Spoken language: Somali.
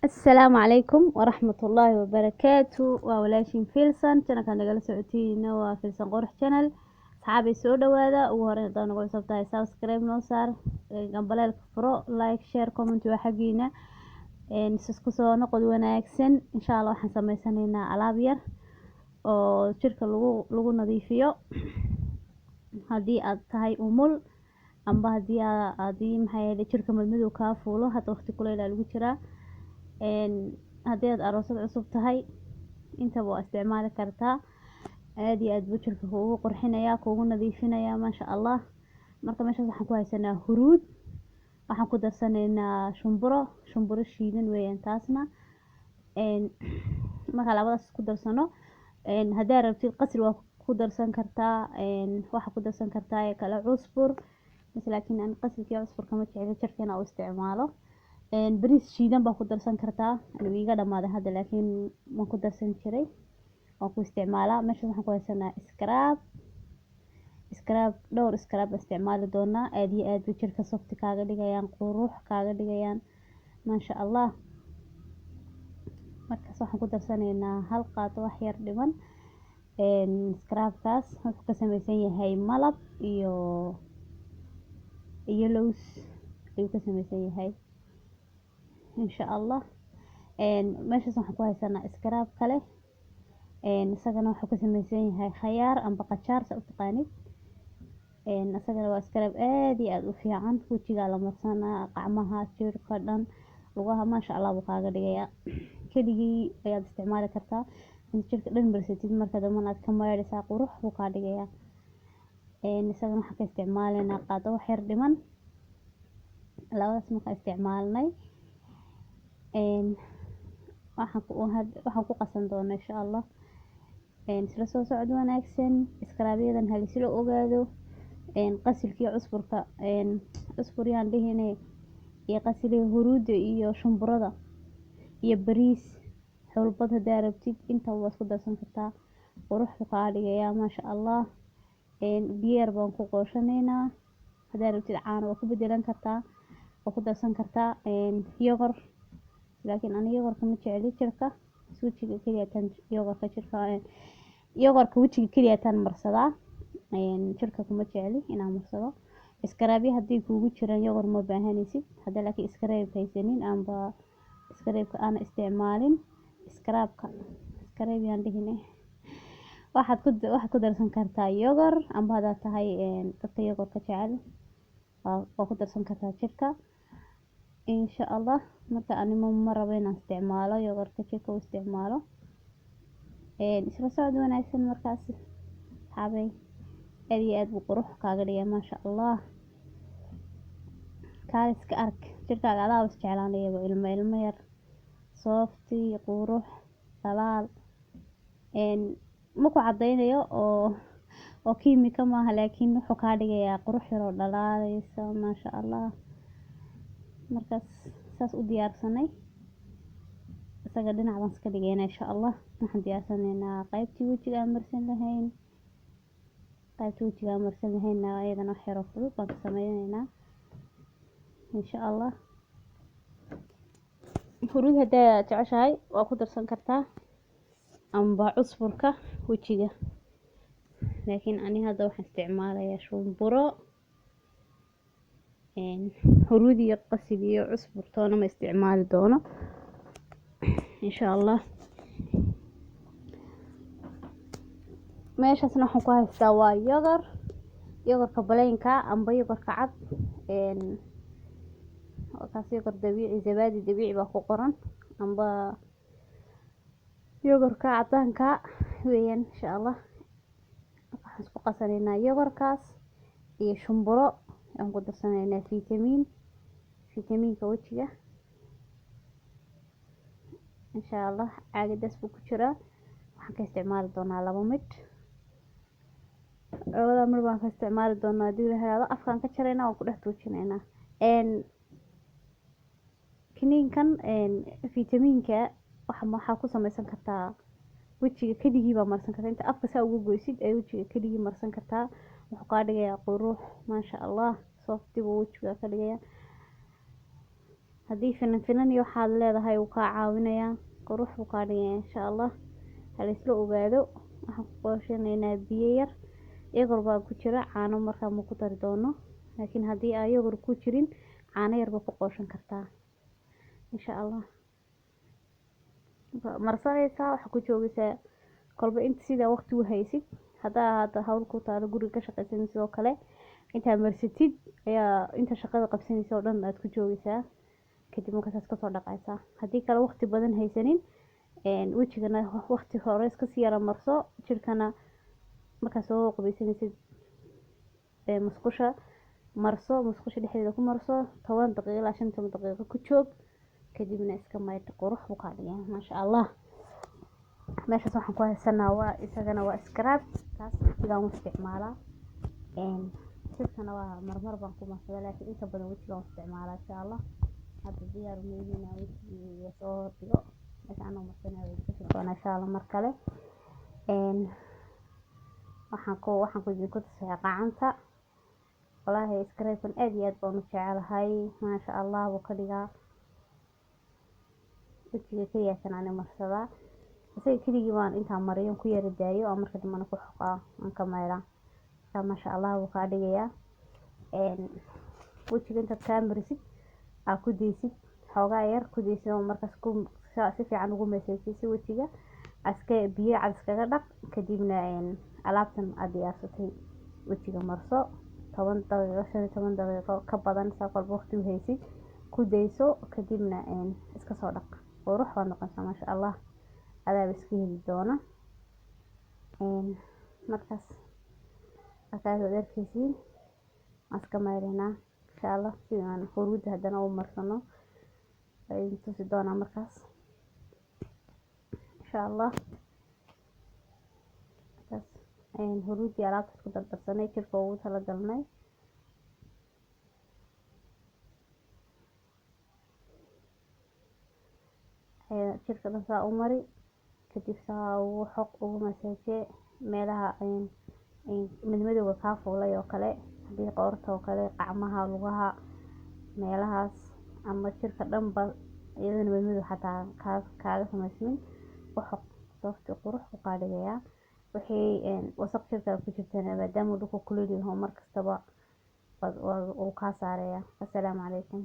السلام عليكم ورحمة الله وبركاته وولاشين فيلسن كان نقل سعودينا وفيلسن قرح channel صحابي سو دوادا وهورين دون نقول سبتاي سبسكرايب نو صار قبل فرو لايك شير كومنت وحقينا نسسكو سو نقد وناكسن ان شاء الله waxaan sameysanaynaa alaab yar oo jirka lagu nadiifiyo hadii aad tahay umul amba hadii maxay jirka madmadow ka fuulo hada waqti kuleyl lagu jiraa hadii aad aroosad cusub tahay inta waa isticmaali kartaa aad iyo aad buu jirka ugu qurxinaya kugu nadiifinaya ma sha Allah marka meeshaas waxaan ku haysanaa huruud waxaan ku darsanaynaa shumburo shiidan weeyaan taasna marka labadaas ku darsano hadii rabtid qasri waa ku darsan kartaa waxa ku darsan kartaa kala cusbur laakiin aan qasriga cusburka ma jecel jirkeena oo isticmaalo bariis shiidan baa ku darsan kartaa aniga iga dhamaaday hadda laakiin ma ku darsan jiray oo ku isticmaalaa meesha waxaan ku haysanaa dhowr scrub isticmaali doonaa aad iyo aad jirka soft kaaga dhigayaan qurux kaaga dhigayaan ma sha Allah markaas waxaan ku darsanaynaa hal qaado wax yar dhiman scrubkaas wuxuu ka samaysan yahay malab iyo lows ayuu ka samaysan yahay insha Allah meeshaas waxaan ku haysanaa scrub kale isagana wuxuu ka samaysan yahay khayaar amba qajaar sa u taqaanid isagana waa scrub aad iyo aad u fiican wajiga la marsanaa qacmaha jirka dhan lugaha ma sha Allah buu kaaga dhigayaa keligii ayaad isticmaali kartaa in jirka dhan marsatid marka dambe aad ka maydhaysaa qurux buu kaa dhigayaa isagana waxaan ka isticmaalaynaa qaado wax yar dhiman labadaas marka isticmaalnay waxaan ku qasan doonaa insha Allah isla soo socod wanaagsan scrubyadan hal isla ogaado qasilkii cusbur yaan dhihinay iyo qasilkii huruuda iyo shumburada iyo bariis xulbad hadaa rabtid inta waa isku darsan kartaa qurux buu kaa dhigayaa ma sha Allah biyeer baan ku qooshanaynaa hadaa rabtid caano waa ku bedelan kartaa oo ku darsan kartaa yogurt laakiin aniga yogurtka ma jecli jirka wajiga kaliya tan yogurtka wajiga kaliya tan marsadaa jirka kuma jecli inaan marsado scrubya hadii kugu jiraan yogurt ma baahanaysid hadaa laakiin scrub haysanin amba scrubka aan isticmaalin scrub yaan dhihinay waxaad ku darsan kartaa yogurt amba hadaa tahay dadka yogurtka jecel waa ku darsan kartaa jirka insha Allah marka animo ma rabo inaan isticmaalo yogurtka jirka u isticmaalo isla socod wanaagsan markaas habay aad iyo aad buu qurux kaaga dhigay ma sha Allah kaaliska ark jirkaaga adaa is jeclaanaya ilmo yar soft qurux dalaal ma ku cadeynayo oo kiimika maaha laakiin wuxuu kaa dhigayaa qurux yar oo dhalaalaysa ma sha Allah markaas saas u diyaarsanay isaga dhinac baan iska dhigaynaa insha Allah waxaan diyaarsanaynaa qaybtii wajiga aan marsan lahayn ayadana wax yar oo fudud baan ka sameynaynaa insha Allah huruud hadaa jeceshahay waa ku darsan kartaa amba cusburka wajiga laakiin ani hadda waxaan isticmaalayaa shumburo huruud iyo qasil iyo cusbur toona ma isticmaali doono insha Allah meeshaasna waxaan ku haystaa waa yogurtka baleenka amba yogurtka cad kaas yogurt dabiici zabaadi dabiici baa ku qoran amba yogurtka cadaanka weeyaan insha Allah waxaan isku qasanaynaa yogurkaas iyo shumburo aan ku darsanaynaa fitamiinka wajiga insha Allah caagadaas buu ku jiraa waxaan ka isticmaali doonaa 2 mid baan ka isticmaali doonaa hadii la helaado afkaan ka jarayna oo ku dhex tuujinaynaa kiniinkan fitamiinka waxa ku samaysan kartaa wajiga keligii baa marsan kartaa inta afka saa ugu goysid ay wajiga keligii marsan kartaa wuxuu kaa dhigayaa qurux ma sha Allah soft buu wajiga ka dhigayaa haddii finan iyo waxaad leedahay uu kaa caawinayaa qurux buu kaa dhigaya insha allah. Hala isla ogaado waxaan ku qooshenaynaa biyo yar yogurt baa ku jira caano markaa ma ku dari doono laakiin haddii aan yogurt ku jirin caano yar baa ku qooshan kartaa insha allah. marsanaysaa waxa ku joogaysaa kolba inta sida waqti u haysid haddaa hada hawl ku taalo guriga ka shaqaysan sidoo kale inta marsatid ayaa inta shaqada qabsanaysa oo dhan aad ku joogaysaa kadib markaas ka soo dhaqaysaa. haddii kale waqti badan haysanin wajigana waqti hore iska sii yara marso jirkana markaas soo qabaysanaysid musqusha musqusha dhexdeeda ku marso 10 daqiiqo ilaa 15 daqiiqo ku joog kadibna iska maydh qurux buu kaa dhigaa maasha allah. meeshaas waxaan ku haysanaa waa isagana waa scrub taas sidaan u isticmaalaa jirkana waa marmar baan ku marsadaa laakiin inta badan wajiga waan isticmaalaa insha allah. hadda diyaar u meeyina wajiga soo dhigo meeshaan oo marsanaa way ku doonaa insha allah mar kale waxaan ku tusaya gacanta wallaahi scrubkan aad iyo aad baan u jecelahay maasha allah wuu ka dhigaa wajiga kaliya aan marsadaa isaga keligii baan intaan mariyo ku yara daayo oo marka dambana ku xoqaa aan ka maydhaa maasha allah wuu kaa dhigayaa wajiga intaad kaa marisid aa ku deysid xoogaa yar ku deysid oo markaas si fiican ugu meesaysid wajiga aska biyo cad iskaga dhaq kadibna alaabtan aad diyaarsatay wajiga marso 10 daqiiqo 15 daqiiqo ka badan saa kolba waqti u haysid ku deyso kadibna iska soo dhaq qurux waa noqonaysaa maasha allah adaa iska heli doona markaas darkiisii aska maydhana insha allah sidaan huruudda haddana u marsano ay tusi doonaa markaas insha allah. huruuddii alaabta isku dardarsanay jirka ugu talagalnay jirka dhan saa u mari kadib saa ugu xoq ugu masaajee meelaha madmadowga kaa fuulay oo kale haddii qoorta oo kale qacmaha lugaha meelahaas ama jirka dhanba iyadana madmadow xataa kaaga samaysmin u xoq sababta qurux u kaa dhigayaa wixii wasaq jirka ku jirtana maadaama dhulku kulul yahay mar kastaba uu kaa saaraya. assalaamu calaykum.